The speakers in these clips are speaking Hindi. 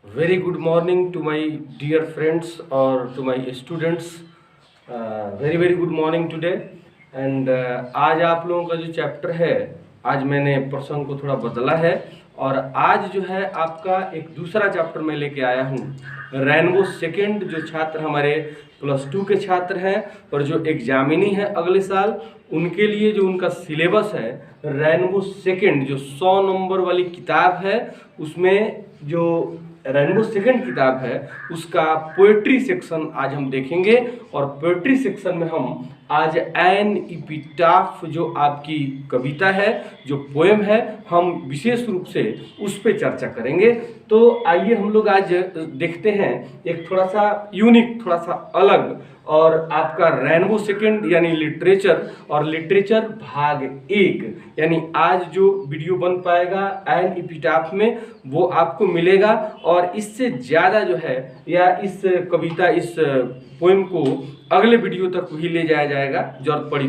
Very good morning to my dear friends or to my students. Very good morning today. And आज आप लोगों का जो चैप्टर है, आज मैंने प्रसंग को थोड़ा बदला है और आज जो है आपका एक दूसरा चैप्टर मैं लेके आया हूँ। रेनबो सेकेंड जो छात्र हमारे +2 के छात्र हैं और जो एग्जामिनी है अगले साल, उनके लिए जो उनका सिलेबस है रेनबो सेकेंड जो 100 नंबर वाली किताब है, उसमें जो रेनबो सेकेंड किताब है उसका पोएट्री सेक्शन आज हम देखेंगे। और पोएट्री सेक्शन में हम आज एन इपिटाफ जो आपकी कविता है, जो पोएम है, हम विशेष रूप से उस पर चर्चा करेंगे। तो आइए हम लोग आज देखते हैं एक थोड़ा सा यूनिक, थोड़ा सा अलग और आपका रेनबो सेकेंड यानी लिटरेचर और लिटरेचर भाग 1 यानी आज जो वीडियो बन पाएगा एन इपिटाफ में वो आपको मिलेगा। और इससे ज़्यादा जो है या इस कविता, इस पोएम को अगले वीडियो तक ही ले जाया जाएगा जरूरत पड़ी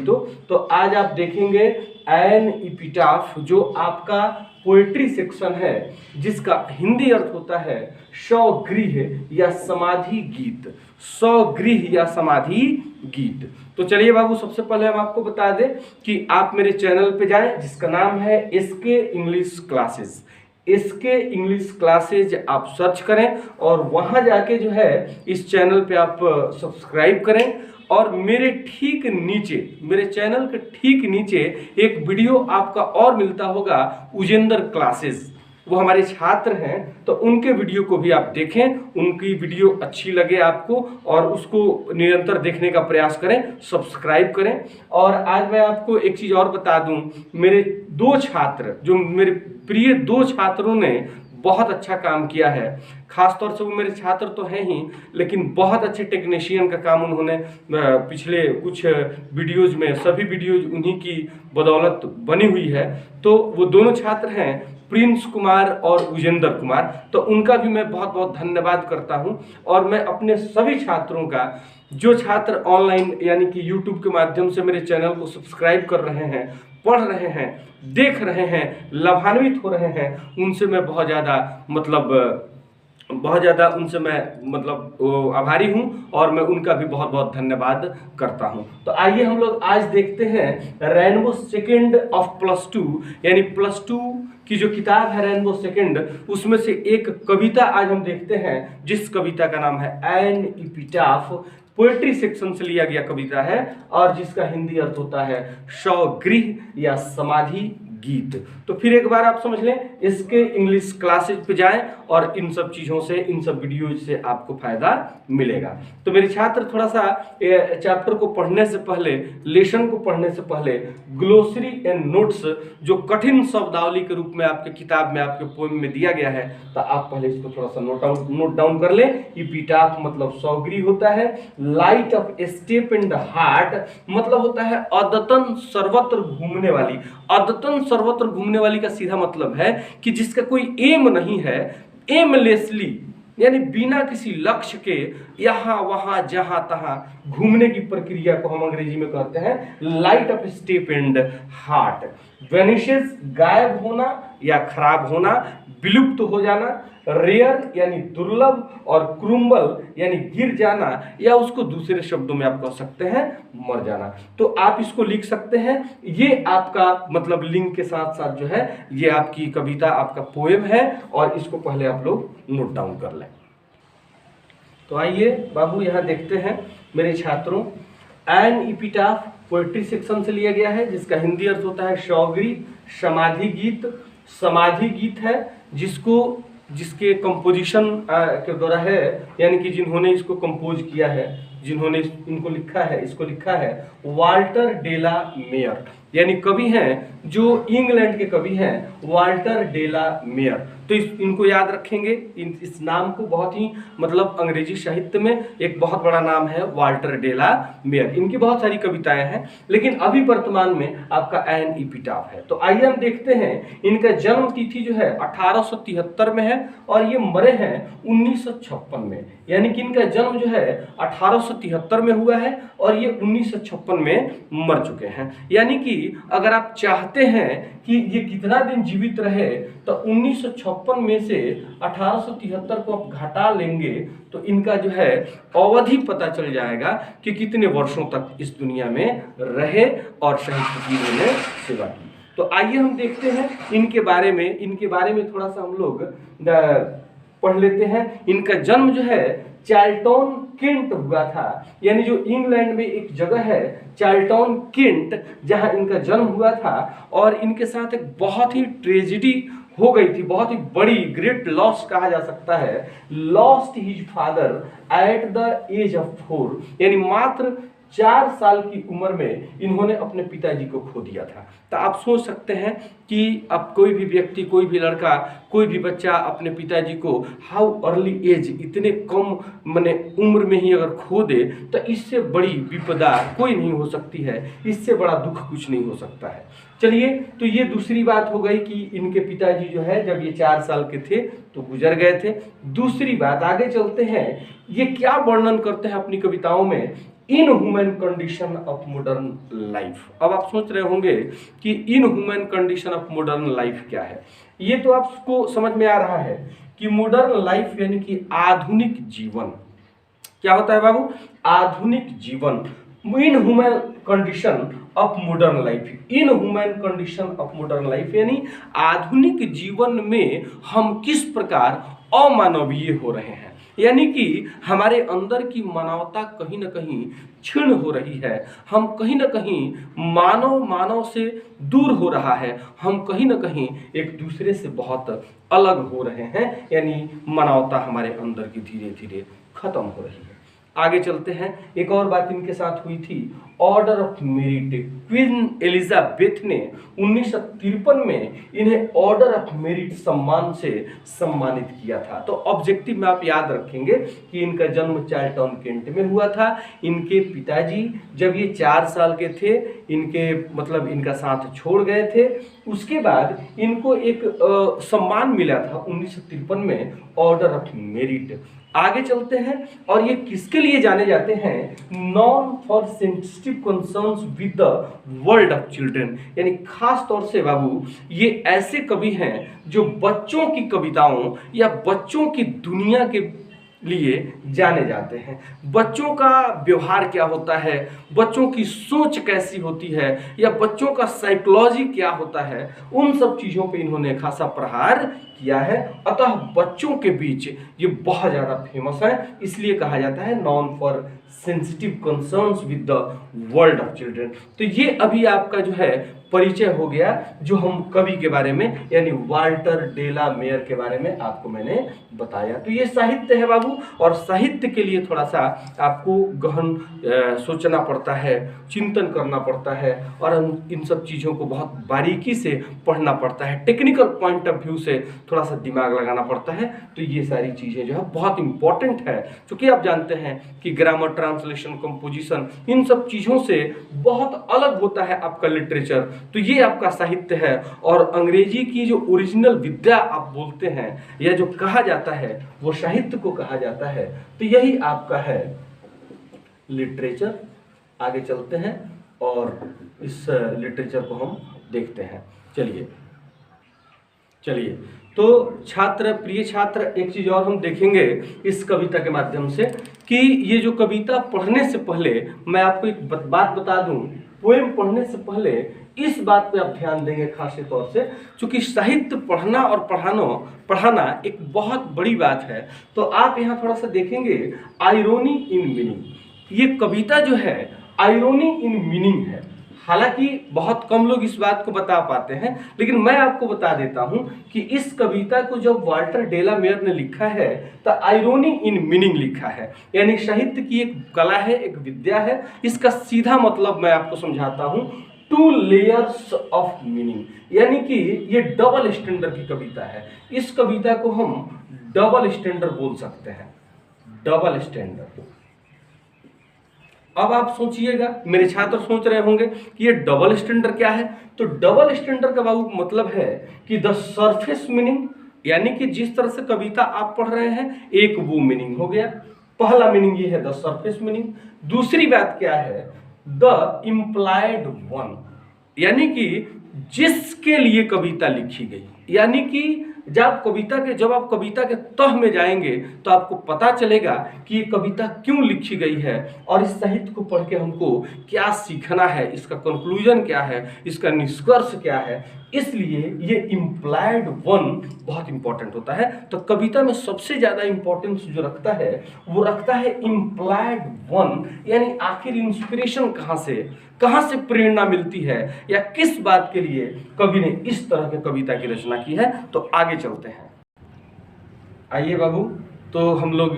तो आज आप देखेंगे एन इपिटाफ जो आपका पोएट्री सेक्शन है, जिसका हिंदी अर्थ होता है स्वगृह या समाधि गीत। स्वगृह या समाधि गीत। तो चलिए बाबू, सबसे पहले हम आपको बता दें कि आप मेरे चैनल पे जाएं जिसका नाम है SK English classes. SK English classes आप सर्च करें और वहां जाके जो है इस चैनल पे आप सब्सक्राइब करें। और मेरे ठीक नीचे, मेरे चैनल के ठीक नीचे एक वीडियो आपका और मिलता होगा उजेंद्र क्लासेस, वो हमारे छात्र हैं, तो उनके वीडियो को भी आप देखें। उनकी वीडियो अच्छी लगे आपको और उसको निरंतर देखने का प्रयास करें, सब्सक्राइब करें। और आज मैं आपको एक चीज़ और बता दूं, मेरे 2 छात्र, जो मेरे प्रिय 2 छात्रों ने बहुत अच्छा काम किया है। खासतौर से वो मेरे छात्र तो हैं ही, लेकिन बहुत अच्छे टेक्नीशियन का काम उन्होंने पिछले कुछ वीडियोज़ में, सभी वीडियोज़ उन्हीं की बदौलत बनी हुई है। तो वो दोनों छात्र हैं प्रिंस कुमार और उजेंद्र कुमार, तो उनका भी मैं बहुत बहुत धन्यवाद करता हूं। और मैं अपने सभी छात्रों का, जो छात्र ऑनलाइन यानी कि यूट्यूब के माध्यम से मेरे चैनल को सब्सक्राइब कर रहे हैं, पढ़ रहे हैं, देख रहे हैं, लाभान्वित हो रहे हैं, उनसे मैं बहुत ज़्यादा उनसे मैं आभारी हूं और मैं उनका भी बहुत बहुत धन्यवाद करता हूं। तो आइए हम लोग आज देखते हैं रेनबो सेकेंड ऑफ +2 यानी +2 की जो किताब है रेनबो सेकेंड, उसमें से एक कविता आज हम देखते हैं, जिस कविता का नाम है एन इपिटाफ। पोएट्री सेक्शन से लिया गया कविता है और जिसका हिंदी अर्थ होता है स्वगृह या समाधि गीत। तो फिर एक बार आप समझ लें, इसके इंग्लिश क्लासेज पे जाएं और इन सब चीज़ों से, इन सब वीडियो से आपको फायदा मिलेगा। तो मेरे छात्र थोड़ा सा चैप्टर को पढ़ने से पहले, लेसन को पढ़ने से पहले ग्लोसरी एंड नोट्स जो कठिन शब्दावली के रूप में आपके किताब में, आपके पोएम में दिया गया है, तो आप पहले इसको थोड़ा सा नोट डाउन कर लें। इपिटाफ मतलब स्वगृह होता है। Light of step in the heart मतलब होता है अदतन सर्वत्र घूमने वाली। अदतन सर्वत्र घूमने वाली का सीधा मतलब है कि जिसका कोई एम नहीं है, एमलेसली यानी बिना किसी लक्ष्य के यहाँ वहाँ जहाँ तहाँ घूमने की प्रक्रिया को हम अंग्रेजी में कहते हैं light of step and heart. Vanishes गायब होना या खराब होना, विलुप्त हो जाना। रेयर यानी दुर्लभ और क्रुम्बल यानी गिर जाना, या उसको दूसरे शब्दों में आप कह सकते हैं मर जाना। तो आप इसको लिख सकते हैं। ये आपका मतलब लिंक के साथ साथ जो है ये आपकी कविता, आपका पोएम है और इसको पहले आप लोग नोट डाउन कर लें। तो आइए बाबू यहाँ देखते हैं मेरे छात्रों, एन इपिटाफ पोएट्री सेक्शन से लिया गया है, जिसका हिंदी अर्थ होता है स्वगृह समाधि गीत। समाधि गीत है जिसके कंपोजिशन के द्वारा है, यानी कि जिन्होंने इसको कंपोज किया है, जिन्होंने इनको लिखा है, इसको लिखा है वाल्टर डेला मेयर, यानी कवि हैं जो इंग्लैंड के कवि हैं, वाल्टर डेला मेयर। तो इनको याद रखेंगे, इस नाम को, बहुत ही अंग्रेजी साहित्य में एक बहुत बड़ा नाम है वाल्टर डेला मेयर। इनकी बहुत सारी कविताएं हैं, लेकिन अभी वर्तमान में आपका एन इपिटाफ है। तो आइए हम देखते हैं, इनका जन्म तिथि जो है 1873 में है और ये मरे हैं 1956 में, यानी कि इनका जन्म जो है 1873 में हुआ है और ये 1956 में मर चुके हैं। यानी कि अगर आप चाहते हैं कि ये कितना दिन जीवित रहे, तो 1956 में से 1873 को आप घटा लेंगे तो इनका जो है अवधि पता चल जाएगा कि कितने वर्षों तक इस दुनिया में रहे और साहित्य की इन्होंने सेवा की। तो आइए हम देखते हैं इनके बारे में थोड़ा सा हम लोग पढ़ लेते हैं। इनका जन्म जो है चार्ल्टन केंट हुआ था, यानी जो इंग्लैंड में एक जगह है चार्ल्टन केंट, जहां इनका जन्म हुआ था। और इनके साथ एक बहुत ही ट्रेजिडी हो गई थी, बहुत ही बड़ी ग्रेट लॉस कहा जा सकता है। Lost his father at the age of 4, यानी मात्र 4 साल की उम्र में इन्होंने अपने पिताजी को खो दिया था। तो आप सोच सकते हैं कि अब कोई भी व्यक्ति, कोई भी लड़का, कोई भी बच्चा अपने पिताजी को हाउ अर्ली एज, इतने कम माने उम्र में ही अगर खो दे, तो इससे बड़ी विपदा कोई नहीं हो सकती है, इससे बड़ा दुख कुछ नहीं हो सकता है। चलिए, तो ये दूसरी बात हो गई कि इनके पिताजी जो है जब ये 4 साल के थे तो गुजर गए थे। दूसरी बात, आगे चलते हैं, ये क्या वर्णन करते हैं अपनी कविताओं में, in human condition of modern life. अब आप सोच रहे होंगे कि in human condition of modern life क्या है। ये तो आपको समझ में आ रहा है कि मॉडर्न लाइफ यानी कि आधुनिक जीवन। क्या होता है बाबू? आधुनिक जीवन। In human condition of modern life, in human condition of modern life यानी आधुनिक जीवन में हम किस प्रकार अमानवीय हो रहे हैं, यानी कि हमारे अंदर की मानवता कहीं ना कहीं क्षीण हो रही है। हम कहीं ना कहीं मानव से दूर हो रहा है, हम कहीं ना कहीं एक दूसरे से बहुत अलग हो रहे हैं, यानी मानवता हमारे अंदर की धीरे धीरे खत्म हो रही है। आगे चलते हैं, एक और बात इनके साथ हुई थी, order of merit. Queen Elizabeth ने 1953 में इन्हें ऑर्डर ऑफ मेरिट सम्मान से सम्मानित किया था। तो ऑब्जेक्टिव में आप याद रखेंगे कि इनका जन्म चार्ल्टन केंट में हुआ था। इनके पिताजी जब ये 4 साल के थे, इनका साथ छोड़ गए थे। उसके बाद इनको एक सम्मान मिला था 1953 में, ऑर्डर ऑफ मेरिट। आगे चलते हैं, और ये किसके लिए जाने जाते हैं, non for sensitive concerns with the world of children, यानी खास तौर से बाबू ये ऐसे कवि हैं जो बच्चों की कविताओं या बच्चों की दुनिया के लिए जाने जाते हैं। बच्चों का व्यवहार क्या होता है, बच्चों की सोच कैसी होती है, या बच्चों का साइकोलॉजी क्या होता है, उन सब चीज़ों पे इन्होंने खासा प्रहार किया है। अतः बच्चों के बीच ये बहुत ज़्यादा फेमस है, इसलिए कहा जाता है non for sensitive concerns with the world of children. तो ये अभी आपका जो है परिचय हो गया, जो हम कवि के बारे में यानी वाल्टर डेला मेयर के बारे में आपको मैंने बताया। तो ये साहित्य है बाबू, और साहित्य के लिए थोड़ा सा आपको गहन सोचना पड़ता है, चिंतन करना पड़ता है, और इन सब चीज़ों को बहुत बारीकी से पढ़ना पड़ता है, टेक्निकल पॉइंट ऑफ व्यू से थोड़ा सा दिमाग लगाना पड़ता है। तो ये सारी चीज़ें जो है बहुत इंपॉर्टेंट है, क्योंकि आप जानते हैं कि ग्रामर, ट्रांसलेशन, कंपोजिशन, इन सब चीज़ों से बहुत अलग होता है आपका लिटरेचर। तो ये आपका साहित्य है, और अंग्रेजी की जो ओरिजिनल विद्या आप बोलते हैं या जो कहा जाता है वो साहित्य को कहा जाता है। तो यही आपका है लिटरेचर। आगे चलते हैं और इस लिटरेचर को हम देखते हैं। चलिए, तो प्रिय छात्र, एक चीज़ और हम देखेंगे इस कविता के माध्यम से कि ये जो कविता पढ़ने से पहले मैं आपको एक बात बता दूं, पोएम पढ़ने से पहले इस बात पे आप ध्यान देंगे खास तौर से, क्योंकि साहित्य पढ़ना और पढ़ाना एक बहुत बड़ी बात है। तो आप यहाँ थोड़ा सा देखेंगे, आयरोनी इन मीनिंग। ये कविता जो है आयरोनी इन मीनिंग है। हालांकि बहुत कम लोग इस बात को बता पाते हैं, लेकिन मैं आपको बता देता हूं कि इस कविता को जब वाल्टर डेला मेयर ने लिखा है तो आयरोनी इन मीनिंग लिखा है, यानी साहित्य की एक कला है, एक विद्या है। इसका सीधा मतलब मैं आपको समझाता हूं, 2 लेयर्स ऑफ मीनिंग, यानी कि ये डबल स्टैंडर्ड की कविता है। इस कविता को हम डबल स्टैंडर्ड बोल सकते हैं, डबल स्टैंडर्ड। अब आप सोचिएगा, मेरे छात्र सोच रहे होंगे कि ये डबल स्टैंडर्ड क्या है। तो डबल स्टैंडर्ड का बाबू मतलब है कि द सरफेस मीनिंग, यानी कि जिस तरह से कविता आप पढ़ रहे हैं एक वो मीनिंग हो गया। पहला मीनिंग ये है द सरफेस मीनिंग। दूसरी बात क्या है, द इम्प्लाइड वन, यानी कि जिसके लिए कविता लिखी गई, यानी कि जब आप कविता के तह में जाएंगे तो आपको पता चलेगा कि ये कविता क्यों लिखी गई है और इस साहित्य को पढ़ के हमको क्या सीखना है, इसका कंक्लूजन क्या है, इसका निष्कर्ष क्या है। इसलिए ये इम्प्लाइड वन बहुत इंपॉर्टेंट होता है। तो कविता में सबसे ज्यादा इंपॉर्टेंस जो रखता है वो रखता है इम्प्लाइड वन, यानी आखिर इंस्पिरेशन कहाँ से प्रेरणा मिलती है या किस बात के लिए कवि ने इस तरह की कविता की रचना की है। तो आगे चलते हैं, आइए बाबू। तो हम लोग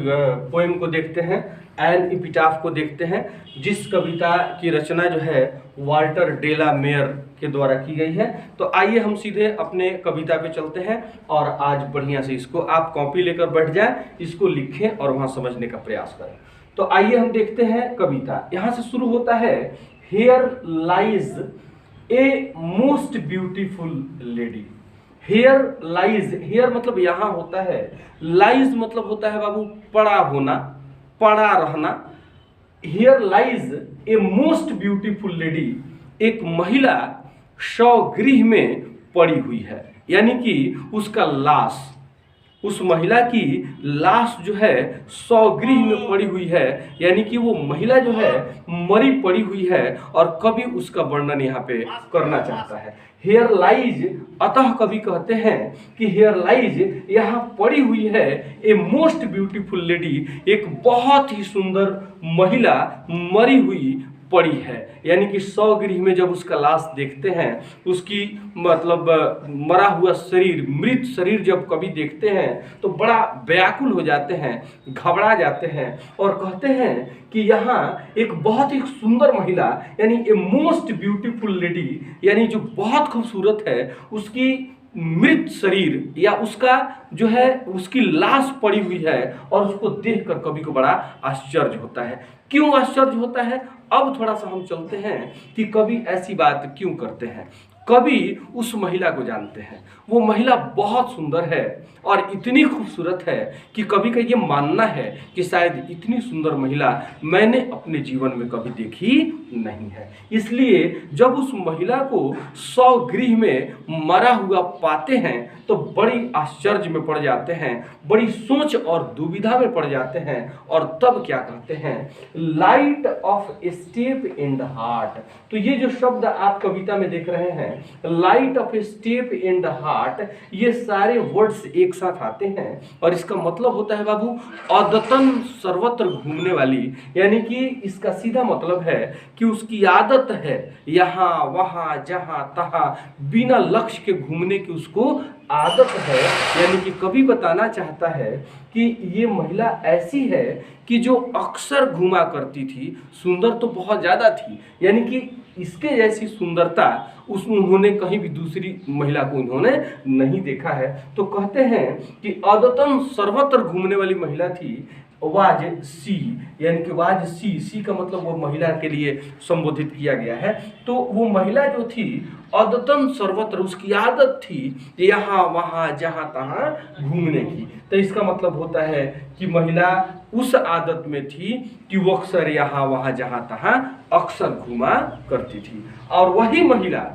पोएम को देखते हैं, एन एपिटाफ को देखते हैं, जिस कविता की रचना जो है वाल्टर डेला मेयर के द्वारा की गई है। तो आइए हम सीधे अपने कविता पे चलते हैं और आज बढ़िया से इसको आप कॉपी लेकर बैठ जाएं, इसको लिखें और वहां समझने का प्रयास करें। तो आइए हम देखते हैं कविता। यहां से शुरू होता है, here lies a most beautiful lady. Here lies, here मतलब यहां होता है, लाइज मतलब होता है बाबू पड़ा होना, पड़ा रहना। Here lies a most beautiful lady, एक महिला शवगृह में पड़ी हुई है, यानी कि उसका लाश, उस महिला की लाश जो है शवगृह में पड़ी हुई है, यानी कि वो महिला जो है मरी पड़ी हुई है और कवि उसका वर्णन यहाँ पे करना चाहता है। हेयर लाइज, अतः कवि कहते हैं कि हेयर लाइज यहाँ पड़ी हुई है ए मोस्ट ब्यूटीफुल लेडी, एक बहुत ही सुंदर महिला मरी हुई पड़ी है। यानी कि शवगृह में जब उसका लाश देखते हैं, उसकी मतलब मरा हुआ शरीर, मृत शरीर जब कभी देखते हैं तो बड़ा व्याकुल हो जाते हैं, घबरा जाते हैं और कहते हैं कि यहाँ एक बहुत ही सुंदर महिला, यानी ए मोस्ट ब्यूटीफुल लेडी, यानी जो बहुत खूबसूरत है, उसकी मृत शरीर या उसका जो है उसकी लाश पड़ी हुई है और उसको देखकर कवि को बड़ा आश्चर्य होता है। क्यों आश्चर्य होता है, अब थोड़ा सा हम चलते हैं कि कवि ऐसी बात क्यों करते हैं। कवि उस महिला को जानते हैं, वो महिला बहुत सुंदर है और इतनी खूबसूरत है कि कवि का ये मानना है कि शायद इतनी सुंदर महिला मैंने अपने जीवन में कभी देखी नहीं है। इसलिए जब उस महिला को शवगृह में मरा हुआ पाते हैं तो बड़ी आश्चर्य में पड़ जाते हैं, बड़ी सोच और दुविधा में पड़ जाते हैं और तब क्या कहते हैं, light of a step in the heart. तो ये जो शब्द आप कविता में देख रहे हैं, light of a step in the heart, ये सारे वर्ड्स एक साथ आते हैं और इसका मतलब होता है बाबू अदतन सर्वत्र घूमने वाली, यानी कि इसका सीधा मतलब है कि उसकी आदत है यहाँ वहाँ जहाँ तहाँ बिना लक्ष्य के घूमने की उसको आदत है। यानी कि कवि बताना चाहता है कि ये महिला ऐसी है कि जो अक्सर घूमा करती थी, सुंदर तो बहुत ज़्यादा थी, यानी कि इसके जैसी सुंदरता उन्होंने कहीं भी दूसरी महिला को उन्होंने नहीं देखा है। तो कहते हैं कि अदतन सर्वत्र घूमने वाली महिला थी, वाज सी, यानी कि वाज सी का मतलब वो महिला के लिए संबोधित किया गया है। तो वो महिला जो थी अदतन सर्वत्र, उसकी आदत थी यहाँ वहाँ जहाँ तहाँ घूमने की। तो इसका मतलब होता है कि महिला उस आदत में थी कि वो अक्सर यहाँ वहाँ जहाँ तहाँ अक्सर घूमा करती थी और वही महिला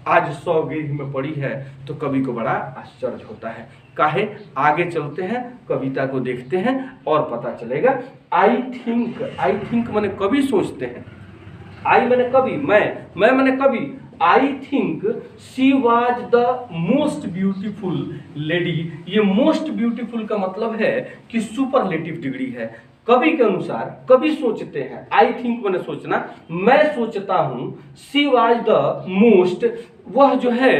आज शवगृह में पड़ी है। तो कवि को बड़ा आश्चर्य होता है। काहे, आगे चलते हैं, कविता को देखते हैं और पता चलेगा। आई थिंक माने कवि सोचते हैं, आई माने कवि, मैं माने कवि। I think she was the most beautiful lady. ये मोस्ट ब्यूटीफुल का मतलब है कि सुपरलेटिव डिग्री है। कवि के अनुसार कवि सोचते हैं, आई थिंक मैंने सोचना, मैं सोचता हूं, शी वाज द मोस्ट, वह जो है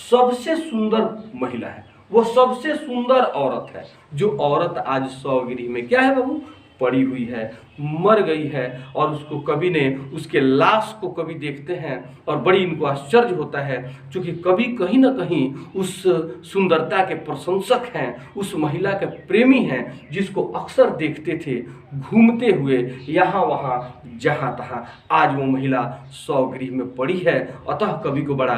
सबसे सुंदर महिला है, वो सबसे सुंदर औरत है। जो औरत आज शवगृह में क्या है बाबू, पड़ी हुई है, मर गई है और उसको कवि ने, उसके लाश को कवि देखते हैं और बड़ी इनको आश्चर्य होता है, क्योंकि कवि कहीं ना कहीं उस सुंदरता के प्रशंसक हैं, उस महिला के प्रेमी हैं जिसको अक्सर देखते थे घूमते हुए यहाँ वहाँ जहाँ तहाँ। आज वो महिला शवगृह में पड़ी है, अतः कवि को बड़ा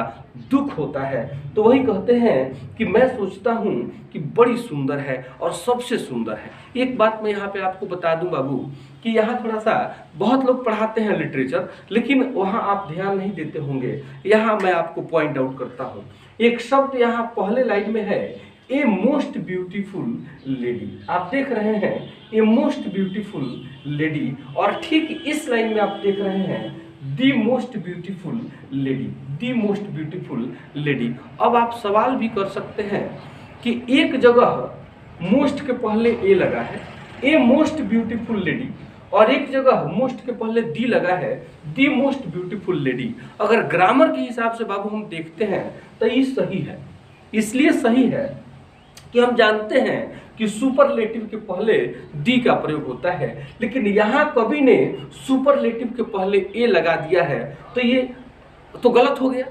दुख होता है। तो वही कहते हैं कि मैं सोचता हूँ कि बड़ी सुंदर है और सबसे सुंदर है। एक बात मैं यहाँ पे आपको बता दूं बाबू कि यहाँ थोड़ा सा बहुत लोग पढ़ाते हैं लिटरेचर, लेकिन वहाँ आप ध्यान नहीं देते होंगे। यहाँ मैं आपको पॉइंट आउट करता हूँ, एक शब्द यहाँ पहले लाइन में है, ए मोस्ट ब्यूटीफुल लेडी। आप देख रहे हैं ए मोस्ट ब्यूटीफुल लेडी, और ठीक इस लाइन में आप देख रहे हैं the most beautiful lady, the most beautiful lady. अब आप सवाल भी कर सकते हैं कि एक जगह मोस्ट के पहले ए लगा है, ए मोस्ट ब्यूटीफुल लेडी, और एक जगह मोस्ट के पहले दी लगा है, दी मोस्ट ब्यूटीफुल लेडी। अगर ग्रामर के हिसाब से बाबू हम देखते हैं तो ये सही है। इसलिए सही है कि हम जानते हैं कि सुपरलेटिव के पहले दी का प्रयोग होता है, लेकिन यहाँ कवि ने सुपरलेटिव के पहले ए लगा दिया है, तो ये तो गलत हो गया।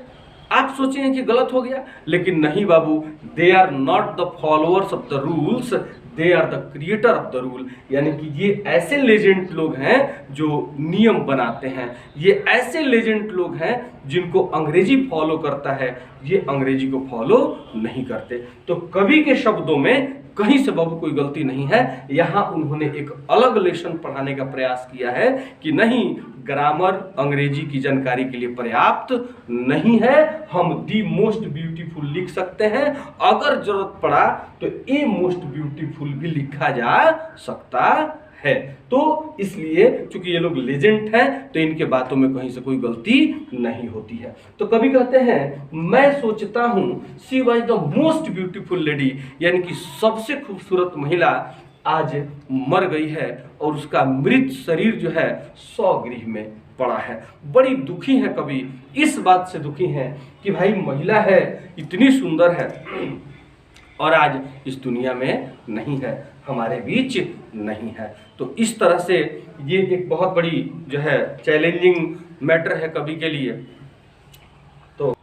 आप सोचेंगे कि गलत हो गया, लेकिन नहीं बाबू, they are not the followers of the rules, they are the creator of the rule. यानी कि ये ऐसे लेजेंड लोग हैं जो नियम बनाते हैं, ये ऐसे लेजेंड लोग हैं जिनको अंग्रेजी फॉलो करता है, ये अंग्रेजी को फॉलो नहीं करते। तो कवि के शब्दों में कहीं से बाबू कोई गलती नहीं है। यहाँ उन्होंने एक अलग लेसन पढ़ाने का प्रयास किया है कि नहीं, ग्रामर अंग्रेजी की जानकारी के लिए पर्याप्त नहीं है, हम दी मोस्ट ब्यूटीफुल लिख सकते हैं, अगर जरूरत पड़ा तो ए मोस्ट ब्यूटीफुल भी लिखा जा सकता है। तो इसलिए चूंकि ये लोग लेजेंड हैं तो इनके बातों में कहीं से कोई गलती नहीं होती है। तो कभी कहते हैं मैं सोचता हूं she was the most beautiful lady, यानी कि सबसे खूबसूरत महिला आज मर गई है और उसका मृत शरीर जो है स्वगृह में पड़ा है। बड़ी दुखी है कवि, इस बात से दुखी है कि भाई महिला है, इतनी सुंदर है और आज इस दुनिया में नहीं है, हमारे बीच नहीं है। तो इस तरह से ये एक बहुत बड़ी जो है चैलेंजिंग मैटर है कवि के लिए। तो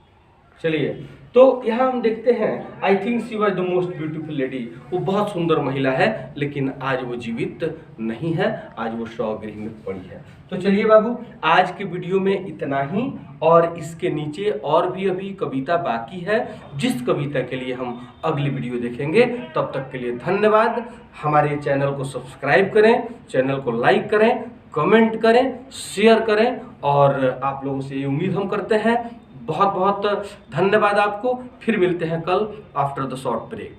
चलिए, तो यहाँ हम देखते हैं I think she was the most beautiful lady, वो बहुत सुंदर महिला है, लेकिन आज वो जीवित नहीं है, आज वो स्वगृह में पड़ी है। तो चलिए बाबू, आज के वीडियो में इतना ही, और इसके नीचे और भी अभी कविता बाकी है, जिस कविता के लिए हम अगली वीडियो देखेंगे। तब तक के लिए धन्यवाद। हमारे चैनल को सब्सक्राइब करें, चैनल को लाइक करें, कमेंट करें, शेयर करें, और आप लोगों से ये उम्मीद हम करते हैं। बहुत बहुत धन्यवाद आपको। फिर मिलते हैं कल आफ्टर द शॉर्ट ब्रेक।